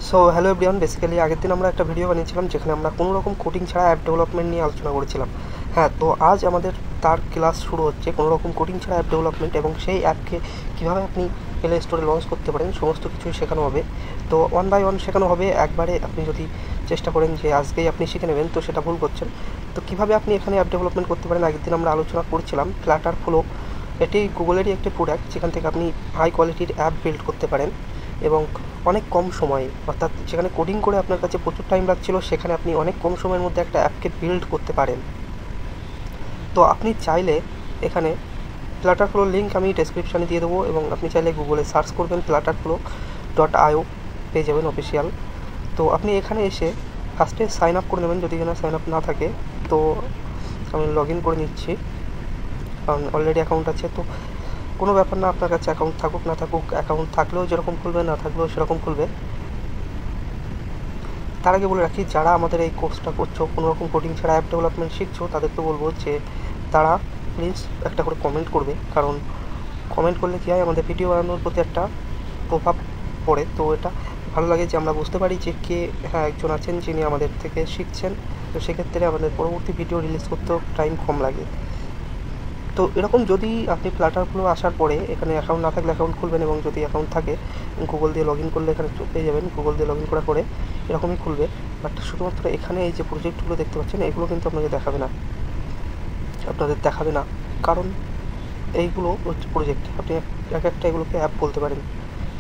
So hello everyone, basically আগের দিন আমরা একটা ভিডিও বানিয়েছিলাম যেখানে আমরা কোনো রকম কোডিং ছাড়া অ্যাপ ডেভেলপমেন্ট নিয়ে আলোচনা করেছিলাম। হ্যাঁ, তো আজ আমাদের তার ক্লাস শুরু হচ্ছে কোনো রকম কোডিং ছাড়া অ্যাপ ডেভেলপমেন্ট, এবং সেই অ্যাপকে কীভাবে আপনি প্লে স্টোরে লঞ্চ করতে পারেন সমস্ত কিছুই শেখানো হবে। তো ওয়ান বাই ওয়ান শেখানো হবে। একবারে আপনি যদি চেষ্টা করেন যে আজকেই আপনি শিখে নেবেন, তো সেটা ভুল করছেন। তো কীভাবে আপনি এখানে অ্যাপ ডেভেলপমেন্ট করতে পারেন আগের দিন আমরা আলোচনা করছিলাম। ফ্ল্যাটার ফ্লো এটি গুগলেরই একটি প্রোডাক্ট যেখান থেকে আপনি হাই কোয়ালিটির অ্যাপ বিল্ড করতে পারেন এবং অনেক কম সময়ে, অর্থাৎ যেখানে কোডিং করে আপনার কাছে প্রচুর টাইম লাগছিল সেখানে আপনি অনেক কম সময়ের মধ্যে একটা অ্যাপকে বিল্ড করতে পারেন। তো আপনি চাইলে এখানে ফ্ল্যাটার ফ্লোর লিঙ্ক আমি ডেসক্রিপশানে দিয়ে দেবো, এবং আপনি চাইলে গুগলে সার্চ করবেন flutter.io, পেয়ে যাবেন অফিসিয়াল। তো আপনি এখানে এসে ফার্স্টে সাইন আপ করে নেবেন, যদি এখানে সাইন আপ না থাকে। তো আমি লগ ইন করে নিচ্ছি, কারণ অলরেডি অ্যাকাউন্ট আছে। তো কোনো ব্যাপার না, আপনার কাছে অ্যাকাউন্ট থাকুক না থাকুক, অ্যাকাউন্ট থাকলেও যেরকম খুলবে, না থাকলেও সেরকম খুলবে। তার আগে বলে রাখি, যারা আমাদের এই কোর্সটা করছো, কোনো রকম কোডিং ছাড়া অ্যাপ ডেভেলপমেন্ট শিখছো, তাদেরকে বলবো যে তারা প্লিজ একটা করে কমেন্ট করবে, কারণ কমেন্ট করলে কী হয়, আমাদের ভিডিও বানানোর প্রতি একটা প্রভাব পড়ে। তো এটা ভালো লাগে যে আমরা বুঝতে পারি যে কে একজন আছেন যিনি আমাদের থেকে শিখছেন। তো সেক্ষেত্রে আমাদের পরবর্তী ভিডিও রিলিজ করতেও টাইম কম লাগে। তো এরকম যদি আপনি ফ্ল্যাটারগুলো আসার পরে এখানে অ্যাকাউন্ট না থাকলে অ্যাকাউন্ট খুলবেন, এবং যদি অ্যাকাউন্ট থাকে গুগল দিয়ে লগ ইন করলে এখানে পেয়ে যাবেন। গুগল দিয়ে লগ ইন করার পরে এরকমই খুলবে, বাট শুধুমাত্র এখানে এই যে প্রজেক্টগুলো দেখতে পাচ্ছেন এগুলো কিন্তু আপনাদের দেখাবে না, কারণ এইগুলো হচ্ছে প্রজেক্ট। আপনি এক একটা এগুলোকে অ্যাপ বলতে পারেন।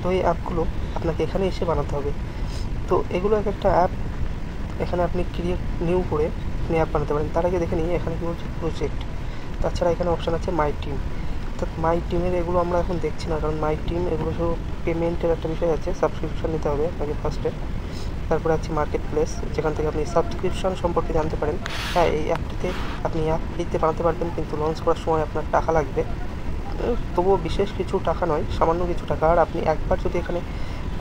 তো এই অ্যাপগুলো আপনাকে এখানে এসে বানাতে হবে। তো এগুলো এক একটা অ্যাপ, এখানে আপনি ক্রিয়েট নিউ করে আপনি অ্যাপ বানাতে পারেন। তার আগে দেখে নিই এখানে কী বলছে, প্রজেক্ট। তাছাড়া এখানে অপশান আছে মাই টিম। অর্থাৎ মাই টিমের এগুলো আমরা এখন দেখছি না, কারণ মাই টিম এগুলো শুধু পেমেন্টের একটা বিষয় আছে, সাবস্ক্রিপশন নিতে হবে আপনাকে ফার্স্টে। তারপরে আছে মার্কেট প্লেস, যেখান থেকে আপনি সাবস্ক্রিপশন সম্পর্কে জানতে পারেন। হ্যাঁ, এই অ্যাপটিতে আপনি অ্যাপ ফ্রিতে বানাতে পারবেন, কিন্তু লঞ্চ করার সময় আপনার টাকা লাগবে। তবুও বিশেষ কিছু টাকা নয়, সামান্য কিছু টাকা। আর আপনি একবার যদি এখানে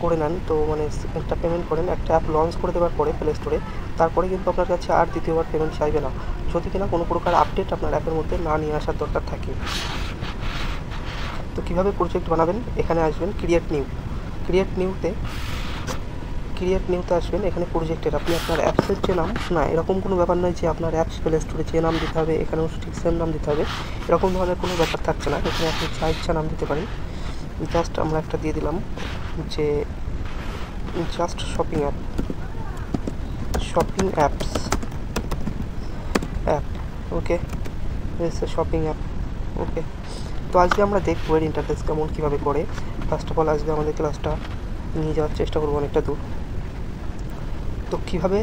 করে নেন, তো মানে একটা পেমেন্ট করেন একটা অ্যাপ লঞ্চ করে দেওয়ার পরে প্লে স্টোরে, তারপরে কিন্তু আপনার কাছে আর দ্বিতীয়বার পেমেন্ট চাইবে না, যদি কিনা কোনো প্রকার আপডেট আপনার অ্যাপের মধ্যে না নিয়ে আসার দরকার থাকে। তো কীভাবে প্রজেক্ট বানাবেন, এখানে আসবেন ক্রিয়েট নিউতে আসবেন। এখানে প্রজেক্টের আপনি আপনার অ্যাপসের যে নাম, না এরকম কোনো ব্যাপার নয় যে আপনার অ্যাপস প্লে স্টোরে যে নাম দিতে হবে এখানেও ঠিক সেম নাম দিতে হবে, এরকম ধরনের কোনো ব্যাপার থাকছে না। এখানে আপনি যা ইচ্ছা নাম দিতে পারেন। জাস্ট আমরা একটা দিয়ে দিলাম যে জাস্ট শপিং অ্যাপস ওকে, শপিং অ্যাপ ওকে। তো আজকে আমরা দেখবো এর ইন্টারফেস কেমন, কীভাবে করে। ফার্স্ট অফ অল আজকে আমাদের ক্লাসটা নিয়ে যাওয়ার চেষ্টা করবো অনেকটা দূর। তো কীভাবে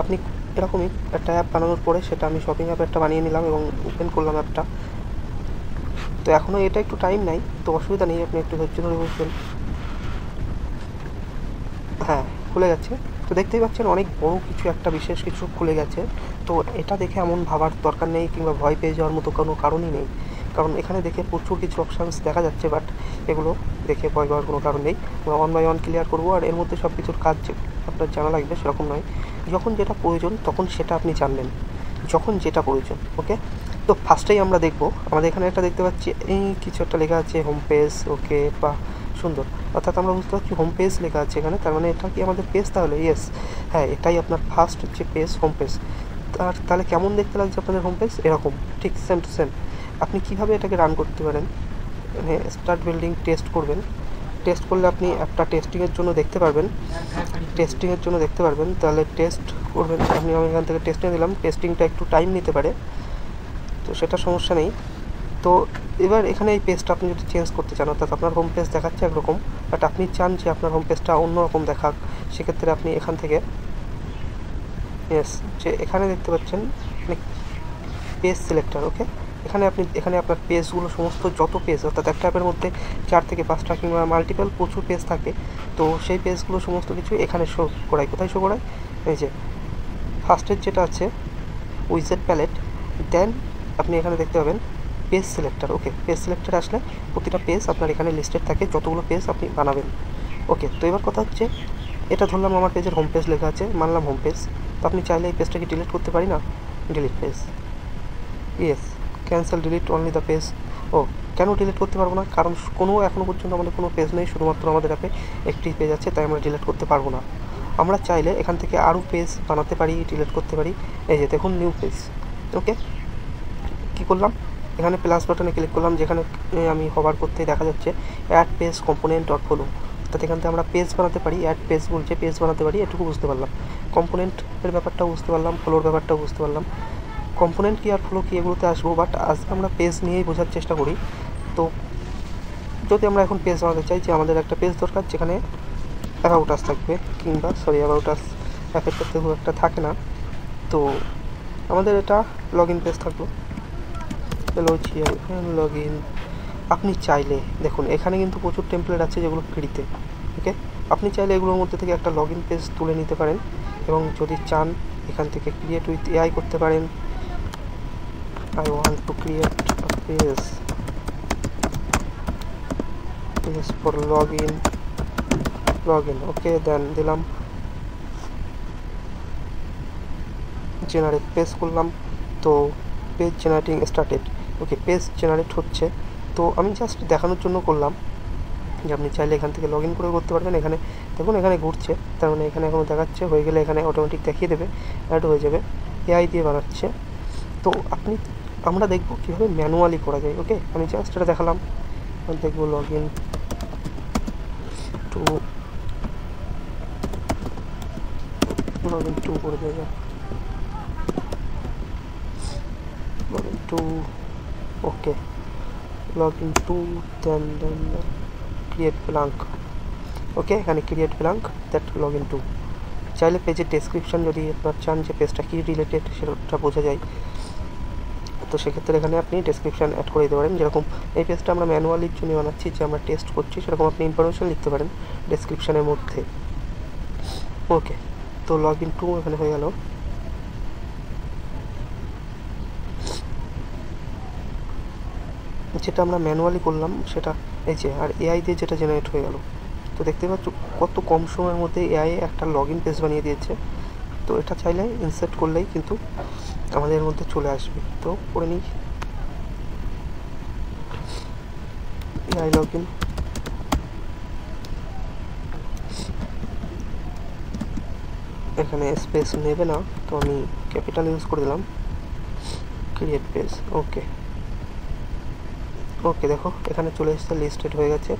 আপনি এরকমই একটা অ্যাপ বানানোর পরে সেটা আমি শপিং অ্যাপ একটা বানিয়ে নিলাম এবং ওপেন করলাম অ্যাপটা। তো এখনও এটা একটু টাইম নেই, তো অসুবিধা নেই, আপনি একটু ধৈর্য ধরে বসবেন। হ্যাঁ, খুলে গেছে। তো দেখতেই পাচ্ছেন অনেক বড় কিছু, একটা বিশেষ কিছু খুলে গেছে। তো এটা দেখে এমন ভাবার দরকার নেই, কিংবা ভয় পেয়ে যাওয়ার মতো কোনো কারণই নেই, কারণ এখানে দেখে প্রচুর কিছু অপশানস দেখা যাচ্ছে, বাট এগুলো দেখে ভয় পাওয়ার কোনো কারণ নেই। আমরা ওয়ান বাই ওয়ান ক্লিয়ার করবো। আর এর মধ্যে সব কিছুর কাজ যে আপনার জানা লাগবে সেরকম নয়, যখন যেটা প্রয়োজন তখন সেটা আপনি জানবেন, যখন যেটা প্রয়োজন। ওকে, তো ফার্স্টেই আমরা দেখব, আমাদের এখানে একটা দেখতে পাচ্ছি এই কিছু একটা লেখা আছে হোম পেজ। ওকে, বা সুন্দর, অর্থাৎ আমরা বুঝতে পারছি হোম পেজ লেখা আছে এখানে, তার মানে এটা কি আমাদের পেজ? তাহলে ইয়েস, হ্যাঁ, এটাই আপনার ফার্স্ট যে পেজ, হোম পেজ। তাহলে কেমন দেখতে লাগছে আপনাদের হোম পেজ? এরকম, ঠিক সেম টু সেম। আপনি কীভাবে এটাকে রান করতে পারেন, মানে স্টার্ট বিল্ডিং টেস্ট করবেন। টেস্ট করলে আপনি একটা টেস্টিংয়ের জন্য দেখতে পারবেন, তাহলে টেস্ট করবেন আপনি। আমি এখান থেকে টেস্ট নিয়ে দিলাম, টেস্টিংটা একটু টাইম নিতে পারে, তো সেটা সমস্যা নেই। তো এবার এখানে এই পেজটা আপনি যদি চেঞ্জ করতে চান, অর্থাৎ আপনার হোম পেজ দেখাচ্ছে একরকম, বাট আপনি চান যে আপনার হোম পেজটা অন্যরকম দেখাক, সেক্ষেত্রে আপনি এখান থেকে ইয়েস, যে এখানে দেখতে পাচ্ছেন পেজ সিলেক্টর। ওকে, এখানে আপনার পেজগুলো সমস্ত যত পেজ, অর্থাৎ একটা অ্যাপের মধ্যে 4 থেকে 5টা কিংবা মাল্টিপল প্রচুর পেজ থাকে, তো সেই পেজগুলো সমস্ত কিছু এখানে শো করায়। কোথায় শো করায়? এই যে ফার্স্টের যেটা আছে উইজেট প্যালেট, দেন আপনি এখানে দেখতে পাবেন পেজ সিলেক্টর। ওকে, পেজ সিলেক্টর আসলে প্রতিটা পেজ আপনার এখানে লিস্টেড থাকে, যতগুলো পেজ আপনি বানাবেন। ওকে, তো এবার কথা হচ্ছে, এটা ধরলাম আমার পেজের হোম পেজ লেখা আছে, মানলাম হোম পেজ। তো আপনি চাইলে এই পেজটাকে ডিলিট করতে পারি না, delete page, yes, cancel delete only the page. ও, কেন ডিলিট করতে পারবো না? কারণ কোনো এখনও পর্যন্ত আমাদের কোনো পেজ নেই, শুধুমাত্র আমাদের অ্যাপে একটি পেজ আছে, তাই আমরা ডিলিট করতে পারবো না। আমরা চাইলে এখান থেকে আরও পেজ বানাতে পারি, ডিলিট করতে পারি। এই যে দেখুন নিউ পেজ। ওকে, কী করলাম, এখানে প্লাস বাটনে ক্লিক করলাম, যেখানে আমি হবার করতেই দেখা যাচ্ছে add page component dot follow. অর্থাৎ এখান থেকে আমরা পেজ বানাতে পারি, অ্যাড পেজ বলছে, পেজ বানাতে পারি, এটুকু বুঝতে পারলাম। কম্পোনেন্টের ব্যাপারটাও বুঝতে পারলাম, ফ্লোর ব্যাপারটাও বুঝতে পারলাম। কম্পোনেন্ট কী আর ফ্লো কী এগুলোতে আসবো, বাট আজকে আমরা পেজ নিয়েই বোঝার চেষ্টা করি। তো যদি আমরা এখন পেজ বানাতে চাই, যে আমাদের একটা পেজ দরকার যেখানে অ্যাবাউট আস থাকবে, কিংবা অ্যাবাউট আস অ্যাপের ক্ষেত্রে খুব একটা থাকে না, তো আমাদের এটা লগ ইন পেজ থাকলো। Log in. আপনি চাইলে দেখুন এখানে কিন্তু প্রচুর টেমপ্লেট আছে যেগুলো ফ্রিতে। ওকে, আপনি চাইলে এগুলোর মধ্যে থেকে একটা লগ ইন পেজ তুলে নিতে পারেন, এবং যদি চান এখান থেকে ক্রিয়েট উইথ এআই করতে পারেন। I want to create a page for log in. Okay, then দিলাম জেনারেট পেজ করলাম। তো page generating started. Okay, page generate হচ্ছে। তো আমি জাস্ট দেখানোর জন্য করলাম যে আপনি চাইলে এখান থেকে লগ ইন করে করতে পারবেন। এখানে দেখুন এখানে ঘুরছে, তার মানে এখানে এখনও দেখাচ্ছে, হয়ে গেলে এখানে অটোমেটিক দেখিয়ে দেবে, অ্যাড হয়ে যাবে। এআই দিয়ে বানাচ্ছে। তো আমরা দেখব কীভাবে ম্যানুয়ালি করা যায়। ওকে, আমি জাস্ট এটা দেখালাম, দেখবো লগ ইন টু করে দেওয়া যায়, login to, okay, login to, then create blank। Okay, এখানে create blank, that log in to. চাইলে পেজের ডেসক্রিপশন যদি আপনার চান যে পেজটা কী রিলেটেড সেটা বোঝা যায়, তো সেক্ষেত্রে এখানে আপনি ডেসক্রিপশন অ্যাড করে দিতে পারেন। যেরকম এই পেজটা আমরা ম্যানুয়ালির জন্য বানাচ্ছি, যে আমরা টেস্ট করছি, সেরকম আপনি ইনফরমেশন লিখতে পারেন ডেসক্রিপশনের মধ্যে। ওকে, তো লগ ইন টু এখানে হয়ে গেল। যেটা আমরা ম্যানুয়ালি করলাম সেটা এই যে, আর এআই দিয়ে যেটা জেনারেট হয়ে গেল। তো দেখতে পাচ্ছ কত কম সময়ের মধ্যে এআই একটা লগ ইন পেজ বানিয়ে দিয়েছে। তো এটা চাইলে ইনসার্ট করলেই কিন্তু আমাদের মধ্যে চলে আসবে। তো করে নিই এআই লগ ইন। এখানে স্পেস নেবে না, তো আমি ক্যাপিটাল ইউজ করে দিলাম, ক্রিয়েট পেজ। ওকে, দেখো এখানে চলে এসেছে, লিস্টেড হয়ে গেছে।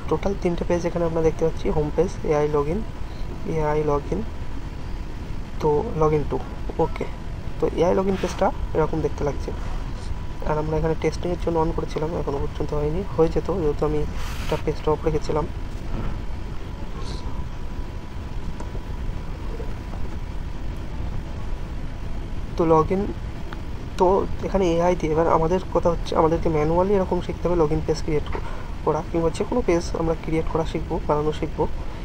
টোটাল 3টে পেজ এখানে আমরা দেখতে পাচ্ছি, home page, AI log in, তো লগ ইন টু। ওকে, তো এআই লগ ইন পেজটা এরকম দেখতে লাগছে। আর আমরা এখানে টেস্টিংয়ের জন্য অন করেছিলাম, এখনও পর্যন্ত হয়নি, হয়ে যেত যেহেতু আমি একটা পেজটা অফ রেখেছিলাম। তো লগ ইন, তো এখানে এআই দিয়ে এবার আমাদের কথা হচ্ছে আমাদেরকে ম্যানুয়ালি এরকম শিখতে হবে লগ ইন পেজ ক্রিয়েট করা, কিংবা যে কোনো পেজ আমরা ক্রিয়েট করা শিখবো, বানানো শিখবো,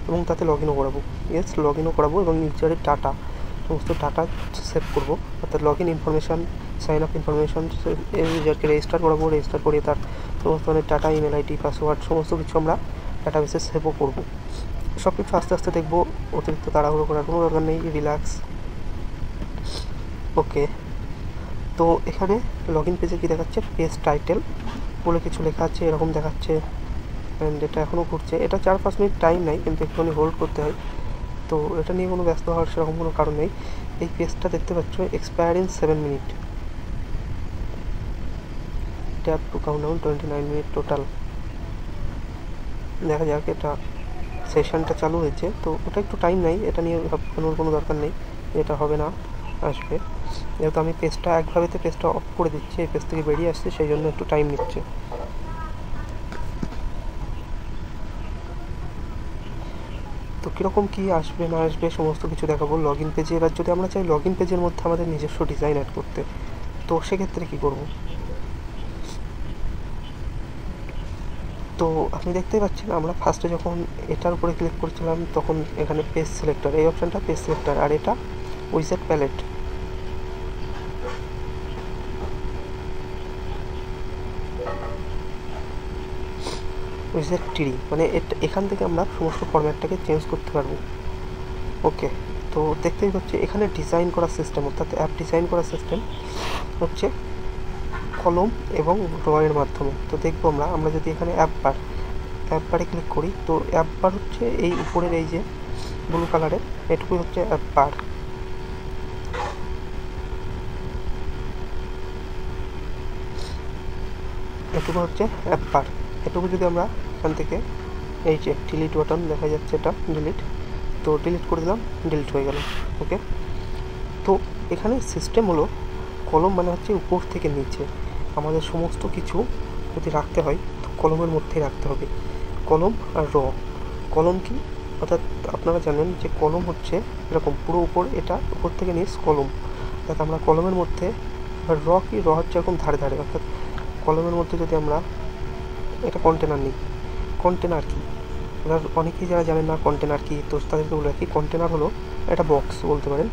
এবং তাতে লগ ইনও করাবো। লগ ইনও করাবো, এবং ইউজারের ডাটা, সমস্ত ডাটা সেভ করবো। অর্থাৎ log in information, sign up information, ইউজারকে রেজিস্টার করাবো, রেজিস্টার করিয়ে তার সমস্ত ধরনের ডাটা, ইমেল আইডি, পাসওয়ার্ড, সমস্ত কিছু আমরা ডাটাবেসে সেভও করবো। সব কিছু আস্তে আস্তে দেখবো, অতিরিক্ত তাড়াহুড়ো করার কোনো দরকার নেই, রিল্যাক্স। ওকে, তো এখানে লগ ইন পেজে কী দেখাচ্ছে, পেজ টাইটেল বলে কিছু লেখা আছে, এরকম দেখাচ্ছে। অ্যান্ড এটা এখনও ঘুরছে, এটা 4-5 মিনিট টাইম নেয়, কিন্তু একটুখানি হোল্ড করতে হয়। তো এটা নিয়ে কোনো ব্যস্ত হওয়ার সেরকম কোনো কারণ নেই। এই পেজটা দেখতে পাচ্ছ, expire in 7 minute, tap two countdown 29 minute total. দেখা যাক, এটা সেশনটা চালু হয়েছে, তো ওটা একটু টাইম নেই, এটা নিয়ে ভাবনার কোনো দরকার নেই, এটা হবে না, আসবে। যেহেতু আমি পেজটা একভাবেতে পেজটা অফ করে দিচ্ছি, এই পেজ থেকে বেরিয়ে আসছে, সেই জন্য একটু টাইম নিচ্ছে। তো কীরকম কী আসবে না আসবে সমস্ত কিছু দেখাবো লগ ইন পেজে। এবার যদি আমরা চাই লগ ইন পেজের মধ্যে আমাদের নিজস্ব ডিজাইন অ্যাড করতে, তো সেক্ষেত্রে কী করব। তো আপনি দেখতেই পাচ্ছেন, আমরা ফার্স্টে যখন এটার উপরে ক্লিক করছিলাম, তখন এখানে পেজ সিলেক্টর, এই অপশানটা পেজ সিলেক্টর, আর এটা উইজেট প্যালেট। উইজেট ট্রি, মানে এখান থেকে আমরা সমস্ত ফরম্যাটটাকে চেঞ্জ করতে পারবো। ওকে, তো দেখতেই হচ্ছে এখানে ডিজাইন করা সিস্টেম, অর্থাৎ অ্যাপ ডিজাইন করা সিস্টেম হচ্ছে কলম এবং র এর মাধ্যমে। তো দেখবো আমরা যদি এখানে অ্যাপ বারে ক্লিক করি, তো অ্যাপ বার হচ্ছে এই উপরের এই যে ব্লু কালারের, এটুকুই হচ্ছে অ্যাপ বার। এটুকু হচ্ছে অ্যাপ বার। এটুকু যদি আমরা এখান থেকে এই যে ডিলিট বাটন দেখা যাচ্ছে, এটা ডিলিট, তো ডিলিট করে দিলাম, ডিলিট হয়ে গেল। ওকে, তো এখানে সিস্টেম হলো কলম মানে হচ্ছে উপর থেকে নিচে আমাদের সমস্ত কিছু যদি রাখতে হয় তো কলমের মধ্যেই রাখতে হবে। কলম আর র, কলম কি অর্থাৎ আপনারা জানেন যে কলম হচ্ছে এরকম পুরো উপর, এটা উপর থেকে নিচ কলম, অর্থাৎ আমরা কলমের মধ্যে, আর র কি, র হচ্ছে এরকম ধারে ধারে, অর্থাৎ কলমের মধ্যে যদি আমরা এটা কন্টেনার নিই। কন্টেনার কি, এবার অনেকেই যারা জানেন না কন্টেনার কি, তো তাদেরকে বলে রাখি, কন্টেনার হলো একটা বক্স বলতে পারেন,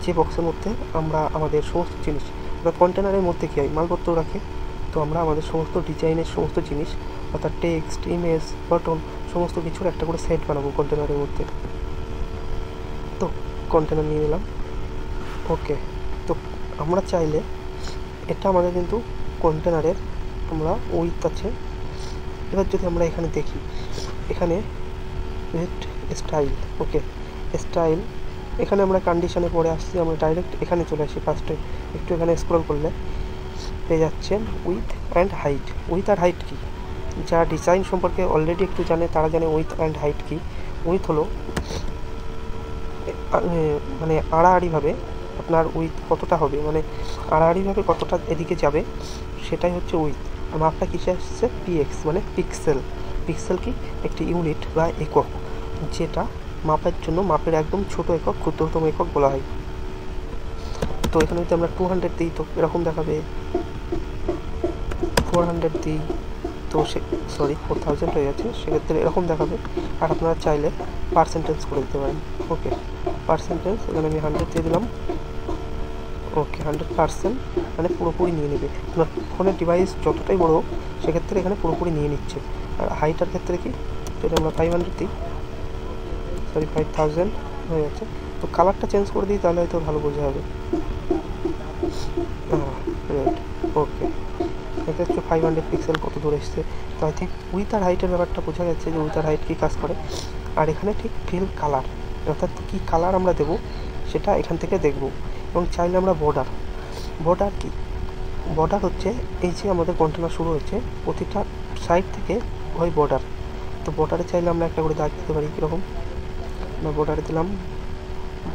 যে বক্সের মধ্যে আমরা আমাদের সমস্ত জিনিস, অর্থাৎ কন্টেনারের মধ্যে কী হয়, মালপত্র রাখে, তো আমরা আমাদের সমস্ত ডিজাইনের সমস্ত জিনিস অর্থাৎ টেক্সট, ইমেজ, বাটন সমস্ত কিছুর একটা করে সেট বানাবো কন্টেনারের মধ্যে। তো কন্টেনার নিয়ে নিলাম। ওকে, তো আমরা চাইলে এটা আমাদের কিন্তু কন্টেনারের আমরা উইথ আছে। এবার যদি আমরা এখানে দেখি, এখানে স্টাইল, ওকে স্টাইল, এখানে আমরা কন্ডিশনে পড়ে আসছি, আমরা ডাইরেক্ট এখানে চলে আসি। ফার্স্টে একটু এখানে স্ক্রল করলে পেয়ে যাচ্ছেন উইথ অ্যান্ড হাইট। উইথ আর হাইট কি, যা ডিজাইন সম্পর্কে অলরেডি একটু জানে তারা জানে উইথ অ্যান্ড হাইট কি। উইথ হলো মানে আড়াআড়িভাবে আপনার উইথ কতটা হবে, মানে আড়াআড়িভাবে কতটা এদিকে যাবে, সেটাই হচ্ছে উইথ। মাপটা কিসে আসছে, পিএক্স মানে পিক্সেল। পিক্সেল কি, একটি ইউনিট বা একক, যেটা মাপের জন্য মাপের একদম ছোট একক, ক্ষুদ্রতম একক বলা হয়। তো এখানে যদি আমরা 200 দিই তো এরকম দেখাবে, 400 দিই তো সে 4000 হয়ে যাচ্ছে, সেক্ষেত্রে এরকম দেখাবে। আর আপনারা চাইলে পার্সেন্টেজ করে দিতে পারেন। ওকে, পার্সেন্টেজ এখানে আমি 100 দিয়ে দিলাম। ওকে, 100% মানে পুরোপুরি নিয়ে নেবে। আপনার ফোনের ডিভাইস যতটাই বড় সেক্ষেত্রে এখানে পুরোপুরি নিয়ে নিচ্ছে। আর হাইটার ক্ষেত্রে কি, যদি আমরা 500 দিই, 5000 হয়ে যাচ্ছে। তো কালারটা চেঞ্জ করে দিই, তাহলে হয়তো ভালো বোঝা হবে। রেড, ওকে, এটা হচ্ছে 500 পিক্সেল কত দূর এসছে। তো আই থিঙ্ক উইথ আর হাইটের ব্যাপারটা বোঝা যাচ্ছে যে উইথ আর হাইট কী কাজ করে। আর এখানে ঠিক ফিল কালার, অর্থাৎ কী কালার আমরা দেবো সেটা এখান থেকে দেখব। এবং চাইলে আমরা বর্ডার কি, বর্ডার হচ্ছে এই যে আমাদের কন্টেনার শুরু হচ্ছে, প্রতিটা সাইড থেকে হয় বর্ডার। তো বর্ডারে চাইলে আমরা একটা করে দাগ দিতে পারি, কীরকম, আমরা বর্ডারে দিলাম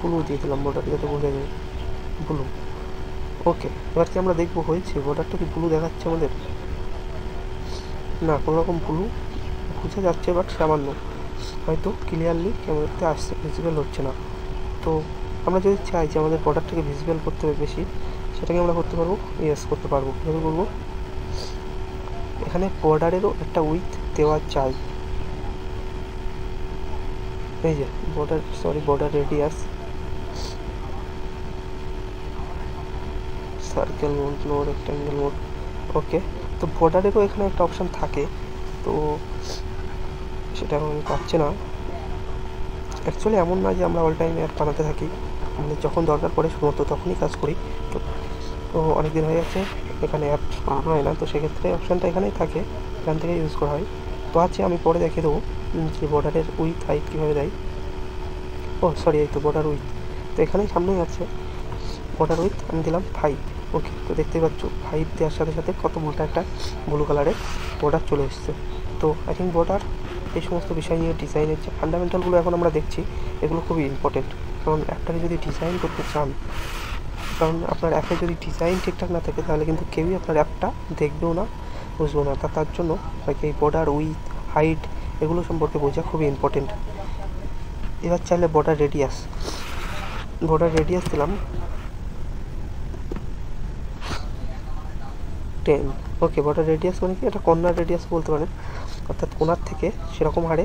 ব্লু দিয়ে দিলাম, বর্ডার যাতে বোঝা যায় ব্লু। ওকে, এবার কি আমরা দেখবো হয়েছে, বর্ডারটা কি ব্লু দেখাচ্ছে আমাদের, না কোনো রকম ব্লু বোঝা যাচ্ছে, বাট সামান্য হয়তো ক্লিয়ারলি ক্যামেরাতে আসছে, ভিজিবল হচ্ছে না। তো আমরা যদি চাই যে আমাদের বর্ডারটাকে ভিজিবল করতে হবে বেশি, সেটাকে আমরা করতে পারবো, ইয়েস করতে পারবো। কীভাবে করবো, এখানে বর্ডারেরও একটা উইথ দেওয়া চাই। এই যে border radius, circle mode, no rectangle mode. Okay, তো বর্ডারেরও এখানে একটা অপশান থাকে, তো সেটা এখন আমি পাচ্ছি না। অ্যাকচুয়ালি এমন না যে আমরা অল টাইম অ্যাপ বানাতে থাকি, আমাদের যখন দরকার পড়ে শুধুমাত্র তখনই কাজ করি। তো অনেক দিন হয়ে যাচ্ছে এখানে অ্যাপ বানানো হয় না, তো সেক্ষেত্রে অপশানটা এখানেই থাকে, এখান থেকে ইউজ করা হয়। তো আছে, আমি পরে দেখিয়ে দেবো যে বর্ডারের উইথ হাইট কীভাবে দেয়। এই তো বর্ডার উইথ, তো এখানেই সামনেই আছে বর্ডার উইথ, আমি দিলাম 5। ওকে, তো দেখতেই পাচ্ছ 5 দেওয়ার সাথে সাথে কত মোটা একটা ব্লু কালারের বর্ডার চলে এসছে। তো আই থিঙ্ক বর্ডার এই সমস্ত বিষয় নিয়ে ডিজাইনের যে ফান্ডামেন্টালগুলো এখন আমরা দেখছি, এগুলো খুবই ইম্পর্টেন্ট। কারণ অ্যাপটাকে যদি ডিজাইন করতে চান, কারণ আপনার অ্যাপে যদি ডিজাইন ঠিকঠাক না থাকে তাহলে কিন্তু কেউই আপনার অ্যাপটা দেখবেও না, বুঝবো না। তার জন্য আপনাকে এই বর্ডার উইথ হাইট এগুলো সম্পর্কে বোঝা খুবই ইম্পর্টেন্ট। এবার চাইলে বর্ডার রেডিয়াস দিলাম 10। ওকে, বর্ডার রেডিয়াস মানে কি, এটা কর্নার রেডিয়াস বলতে পারেন, অর্থাৎ কোনার থেকে সেরকম হারে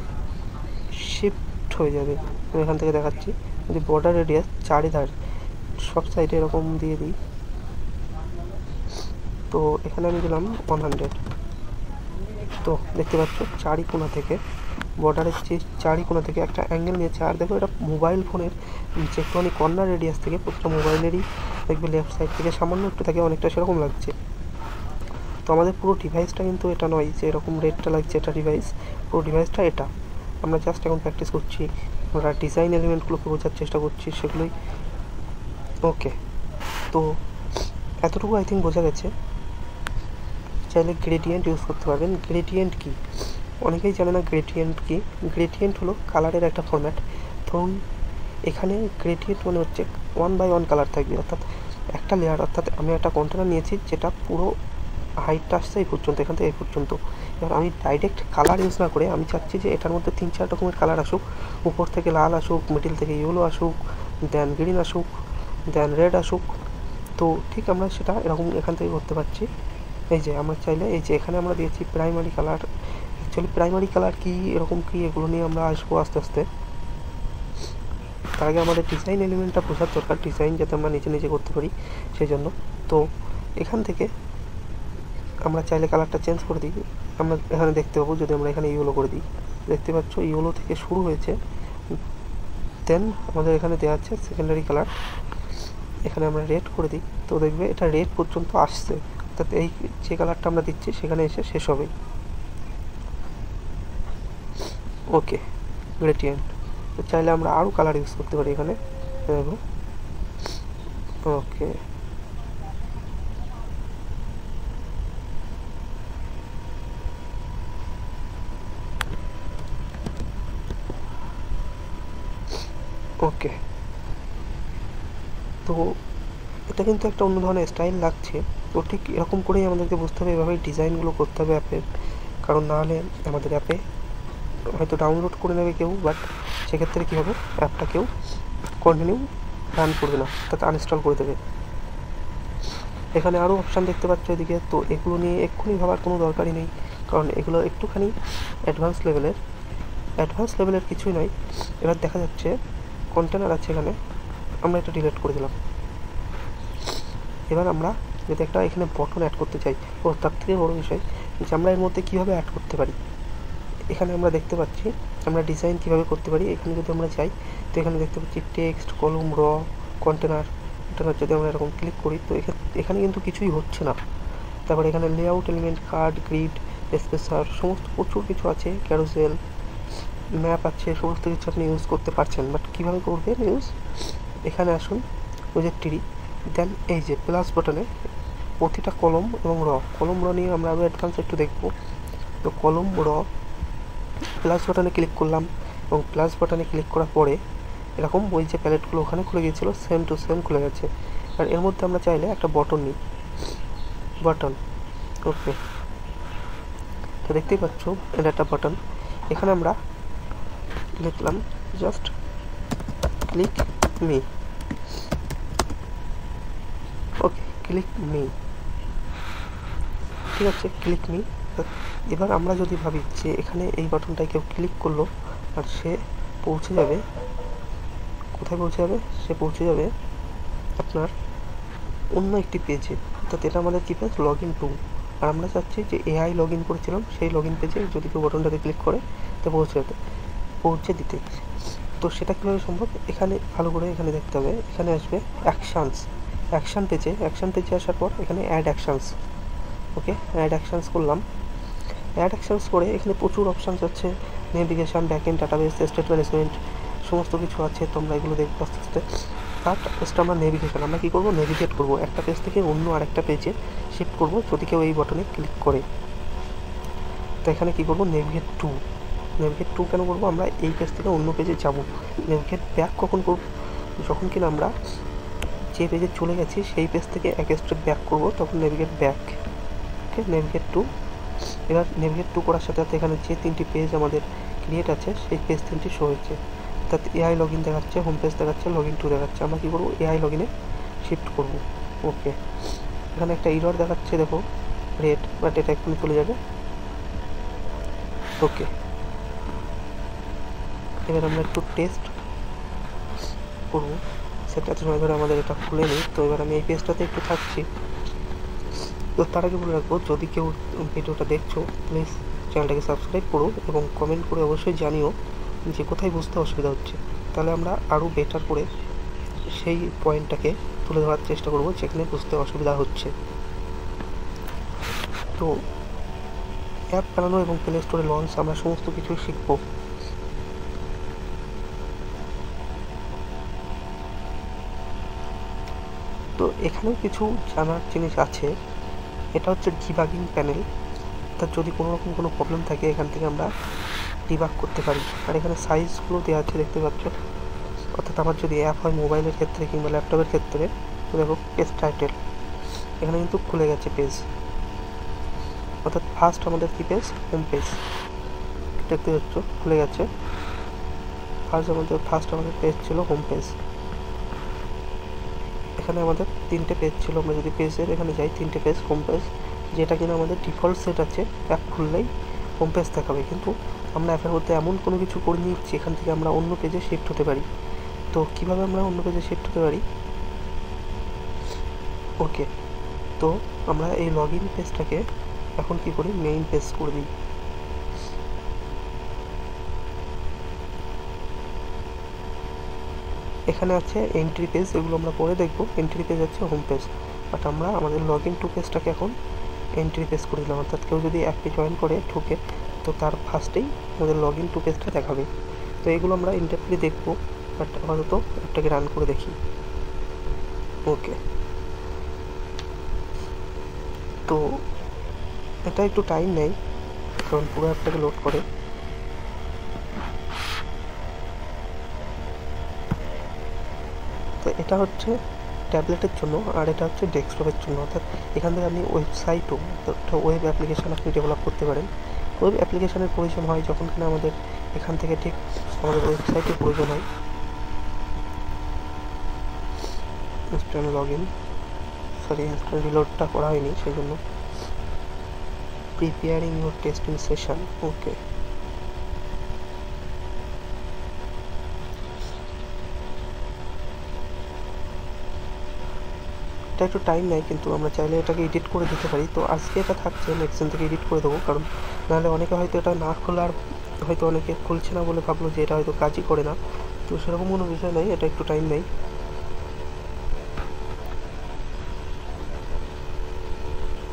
শিফট হয়ে যাবে। আমি এখান থেকে দেখাচ্ছি, যদি বর্ডার রেডিয়াস চারিধার সব সাইডে এরকম দিয়ে দিই, তো এখানে আমি দিলাম 100। তো দেখতে পাচ্ছ চারি কোণা থেকে, বর্ডারের যে চারি কোণা থেকে একটা অ্যাঙ্গেল নিয়েছে। আর দেখো এটা মোবাইল ফোনের যে একটুখানি কর্নার রেডিয়াস থেকে, প্রতিটা মোবাইলেরই দেখবে লেফট সাইড থেকে সামান্য একটু থাকে, অনেকটা সেরকম লাগছে। তো আমাদের পুরো ডিভাইসটা কিন্তু এটা নয় যে এরকম রেডটা লাগছে এটা ডিভাইস, পুরো ডিভাইসটা এটা। আমরা জাস্ট এখন প্র্যাকটিস করছি, আমরা ডিজাইন এলিমেন্টগুলোকে বোঝার চেষ্টা করছি সেগুলোই। ওকে, তো এতটুকু আই থিঙ্ক বোঝা গেছে। চাইলে গ্রেডিয়েন্ট ইউজ করতে পারবেন। গ্রেডিয়েন্ট কি অনেকেই জানে না। গ্রেডিয়েন্ট কি? গ্রেডিয়েন্ট হলো কালারের একটা ফরম্যাট। ধরুন এখানে গ্রেডিয়েন্ট মানে হচ্ছে 1 বাই 1 কালার থাকবে, অর্থাৎ একটা লেয়ার, অর্থাৎ আমি একটা কন্টেনার নিয়েছি যেটা পুরো হাইটটা আসছে এই পর্যন্ত, এখান থেকে এই পর্যন্ত। এবার আমি ডাইরেক্ট কালার ইউজ না করে আমি চাচ্ছি যে এটার মধ্যে 3-4 রকমের কালার আসুক। উপর থেকে লাল আসুক, মিডিল থেকে ইয়েলো আসুক, দেন গ্রিন আসুক, দেন রেড আসুক। তো ঠিক আমরা সেটা এরকম এখান থেকে করতে পারছি। এই যে আমরা চাইলে এই যে এখানে আমরা দিয়েছি primary colour. Actually primary colour কি, এরকম কি, এগুলো নিয়ে আমরা আসবো আস্তে আস্তে। তার আগে আমাদের ডিজাইন এলিমেন্টটা বোঝার দরকার, ডিজাইন যাতে আমরা নিজে নিজে করতে পারি সেই জন্য। তো এখান থেকে আমরা চাইলে কালারটা চেঞ্জ করে দিই। আমরা এখানে দেখতে পাবো যদি আমরা এখানে ইয়েলো করে দিই, দেখতে পাচ্ছ ইয়েলো থেকে শুরু হয়েছে, দেন আমাদের এখানে দেওয়া আছে সেকেন্ডারি কালার। এখানে আমরা রেড করে দিই, তো দেখবে এটা রেড পর্যন্ত আসছে, অর্থাৎ এই যে কালারটা আমরা দিচ্ছি সেখানে এসে শেষ হবে। ওকে, গ্রেডিয়েন্ট। তো চাইলে আমরা আরও কালার ইউজ করতে পারি এখানে, দেখো। ওকে, ওকে। তো এটা কিন্তু একটা অন্য ধরনের স্টাইল লাগছে। তো ঠিক এরকম করেই আমাদেরকে বুঝতে হবে, এভাবেই ডিজাইনগুলো করতে হবে অ্যাপের। কারণ নাহলে আমাদের অ্যাপে হয়তো ডাউনলোড করে নেবে কেউ, বাট সেক্ষেত্রে কী হবে, অ্যাপটা কেউ কন্টিনিউ রান করবে না, অর্থাৎ আনইনস্টল করে দেবে। এখানে আরও অপশান দেখতে পাচ্ছ এদিকে। তো এগুলো নিয়ে এক্ষুনি ভাবার কোনো দরকারই নেই, কারণ এগুলো একটুখানি অ্যাডভান্স লেভেলের কিছুই নয়। এবার দেখা যাচ্ছে কন্টেনার আছে এখানে, আমরা এটা ডিলিট করে দিলাম। এবার আমরা যদি একটা এখানে বটন অ্যাড করতে চাই, ও তার থেকে বড় বিষয় যে আমরা এর মধ্যে কীভাবে অ্যাড করতে পারি। এখানে আমরা দেখতে পাচ্ছি আমরা ডিজাইন কীভাবে করতে পারি। এখানে যদি আমরা যাই তো এখানে দেখতে পাচ্ছি টেক্সট, কলম, র, কন্টেনার। যদি আমরা এরকম ক্লিক করি তো এখানে কিন্তু কিছুই হচ্ছে না। তারপরে এখানে layout element, card, grid, spacer, সমস্ত প্রচুর কিছু আছে, ক্যারোসেল, ম্যাপ আছে, সমস্ত কিছু আপনি ইউজ করতে পারছেন। বাট কীভাবে করবেন ইউজ, এখানে আসুন, প্রজেক্টরি, দেন এই যে প্লাস বাটনে প্রতিটা কলম এবং র নিয়ে আমরা আরও অ্যাডভান্স একটু দেখব। তো কলম, প্লাস বাটনে ক্লিক করলাম, এবং প্লাস বাটনে ক্লিক করার পরে এরকম ওই যে প্যালেটগুলো ওখানে খুলে গিয়েছিলো সেম টু সেম খুলে গেছে। আর এর মধ্যে আমরা চাইলে একটা বটন নিই, বাটন। ওকে, তো দেখতেই পাচ্ছ এটা একটা বাটন। এখানে আমরা লিখলাম জাস্ট ক্লিক মি। ওকে, ক্লিক মি, ঠিক আছে, ক্লিক মি। এবার আমরা যদি ভাবি যে এখানে এই বাটনটায় কেউ ক্লিক করলো আর সে পৌঁছে যাবে কোথায়, পৌঁছে যাবে, সে পৌঁছে যাবে আপনার অন্য একটি পেজে। অর্থাৎ এটা আমাদের কী পেজ, লগ ইন টু। আর আমরা চাচ্ছি যে এআই লগ ইন করেছিলাম সেই লগ ইন পেজে যদি কেউ বাটনটাতে ক্লিক করে তো পৌঁছে দিতে। তো সেটা কীভাবে সম্ভব, এখানে ভালো করে এখানে দেখতে হবে। এখানে আসবে অ্যাকশান পেজে আসার পর এখানে অ্যাড অ্যাকশানস। ওকে, অ্যাড অ্যাকশানস করলাম। অ্যাড অ্যাকশানস করে এখানে প্রচুর অপশানস আছে, navigation, backend, database, state management, সমস্ত কিছু আছে। তোমরা এগুলো দেখবো আস্তে আস্তে। ফার্স্ট আমরা নেভিগেশন, আমরা কী করবো, নেভিগেট করবো একটা পেজ থেকে অন্য আরেকটা পেজে শিফট করবো যদি কেউ এই বাটনে ক্লিক করে। তো এখানে কী করবো, নেভিগেট টু কেন করবো, আমরা এই পেজ থেকে অন্য পেজে যাবো। নেভিগেট ব্যাক কখন করবো, যখন কিনা আমরা যে পেজে চলে গেছি সেই পেজ থেকে এক স্টেপ ব্যাক করবো, তখন নেভিগেট ব্যাক। ওকে, নেভিগেট টু। এবার নেভিগেট টু করার সাথে সাথে এখানে যে 3টি পেজ আমাদের ক্রিয়েট আছে সেই পেজ 3টি শো হয়েছে। অর্থাৎ এআই লগ ইন দেখাচ্ছে, হোম পেজ দেখাচ্ছে, লগ ইন টু দেখাচ্ছে। আমরা কী করবো, এআই লগ ইনে শিফট করবো। ওকে, এখানে একটা এরর দেখাচ্ছে দেখো, রেড, বাট এটা এক্ষুনি চলে যাবে। ওকে, এবার আমরা একটু টেস্ট করবো। সেটা এত সময় ধরে আমাদের এটা খুলে নিই। তো এবার আমি এই পেজটাতে একটু থাকছি। তো তার আগে বলে রাখবো, যদি কেউ ভিডিওটা দেখছো প্লিজ চ্যানেলটাকে সাবস্ক্রাইব করো এবং কমেন্ট করে অবশ্যই জানিও যে কোথায় বুঝতে অসুবিধা হচ্ছে। তাহলে আমরা আরও বেটার করে সেই পয়েন্টটাকে তুলে ধরার চেষ্টা করবো যেখানে বুঝতে অসুবিধা হচ্ছে। তো অ্যাপ বানানো এবং প্লে স্টোরে লঞ্চ আমরা সমস্ত কিছুই শিখব। তো এখানেও কিছু জানার জিনিস আছে। এটা হচ্ছে ডিবাগিং প্যানেল, অর্থাৎ যদি কোনো রকম কোনো প্রবলেম থাকে এখান থেকে আমরা ডিবাগ করতে পারি। আর এখানে সাইজগুলো দেওয়া আছে, দেখতে পাচ্ছ। অর্থাৎ আমার যদি অ্যাপ হয় মোবাইলের ক্ষেত্রে কিংবা ল্যাপটপের ক্ষেত্রে, তো দেখো পেজ টাইটেল এখানে কিন্তু খুলে গেছে পেজ, অর্থাৎ ফার্স্ট আমাদের কি পেজ, হোম পেজ, দেখতে পাচ্ছ খুলে গেছে। ফার্স্ট আমাদের পেজ ছিল হোম পেজ। এখানে আমাদের 3টে পেজ ছিল, আমরা যদি পেজের এখানে যাই 3টে পেজ হোম পেজ, যেটা কিনা আমাদের ডিফল্ট সেট আছে, অ্যাপ খুললেই হোম পেজ দেখাবে। কিন্তু আমরা অ্যাপের মধ্যে এমন কোনো কিছু করে নিচ্ছি এখান থেকে আমরা অন্য পেজে শিফট হতে পারি। তো কীভাবে আমরা অন্য পেজে শিফট হতে পারি? ওকে, তো আমরা এই লগ ইন পেজটাকে এখন কি করি, মেইন পেজ করে দিই। এখানে আছে এন্ট্রি পেজ, এগুলো আমরা পরে দেখবো। এন্ট্রি পেজ আছে হোম পেজ, বাট আমরা আমাদের লগ ইন টু পেজটাকে এখন এন্ট্রি পেজ করে দিলাম। অর্থাৎ কেউ যদি অ্যাপে জয়েন করে ঢুকে, তো তার ফার্স্টেই আমাদের লগ ইন টু পেজটা দেখাবে। তো এগুলো আমরা ইনডেপথলি দেখবো, বাট আপাতত অ্যাপটাকে রান করে দেখি। ওকে, তো এটা একটু টাইম নেয়, কারণ পুরো অ্যাপটাকে লোড করে। তো এটা হচ্ছে ট্যাবলেটের জন্য, আর এটা হচ্ছে ডেস্কটপের জন্য। অর্থাৎ এখান থেকে আপনি ওয়েবসাইটও, ওয়েব অ্যাপ্লিকেশান আপনি ডেভেলপ করতে পারেন। ওয়েব অ্যাপ্লিকেশানের প্রয়োজন হয় যখন কিনা আমাদের এখান থেকে ঠিক আমাদের ওয়েবসাইটের প্রয়োজন হয়। ইনস্টল লগ ইন, সরি রিলোডটা করা হয়নি সেই জন্য। প্রিপেয়ারিং ইউর টেস্টিং সেশন, ওকে। এটা একটু টাইম নেয়, কিন্তু আমরা চাইলে এটাকে এডিট করে দিতে পারি। তো আজকে এটা থাকছে, নেক্সট দিন থেকে এডিট করে দেবো, কারণ নাহলে অনেকে হয়তো এটা না খোলার, হয়তো অনেকে খুলছে না বলে ভাবলো যে এটা হয়তো কাজই করে না। তো সেরকম কোনো বিষয় নেই, এটা একটু টাইম নেই।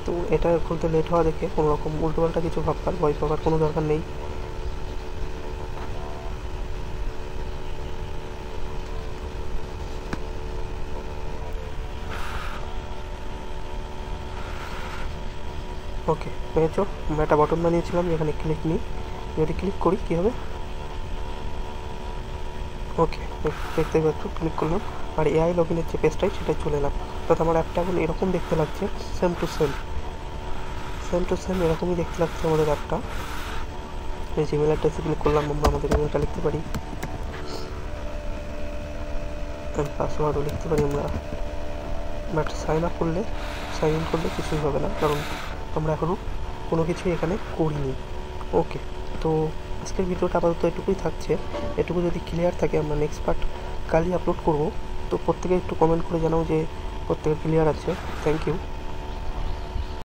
তো এটা খুলতে লেট হওয়া দেখে কোনো রকম উল্টোপাল্টা কিছু ভাববার, ভয় পাওয়ার কোনো দরকার নেই। ওকে, পেয়েছো? আমরা একটা বটন বানিয়েছিলাম যেখানে ক্লিক নিই, যদি ক্লিক করি কী হবে? ওকে, দেখতে পাচ্ছ ক্লিক করলাম, আর এআই লগ ইনের যে পেজটাই সেটাই চলে এলাম। অর্থাৎ আমার অ্যাপটা এখন এরকম দেখতে লাগছে, সেম টু সেম এরকমই দেখতে লাগছে আমাদের অ্যাপটা। এই জিমেল অ্যাড্রেসে ক্লিক করলাম, আমরা আমাদের ইমেলটা লিখতে পারি, পাসওয়ার্ডও লিখতে পারি আমরা। বাট সাইন ইন করলে কিছুই হবে না, কারণ আমরা এখনও কোনো কিছুই এখানে করিনি। ওকে, তো আজকের ভিডিওটা আপাতত এটুকুই থাকছে। এটুকু যদি ক্লিয়ার থাকে আমরা নেক্সট পার্ট কালই আপলোড করব। তো প্রত্যেকে একটু কমেন্ট করে জানাও যে প্রত্যেকে ক্লিয়ার আছে। Thank you.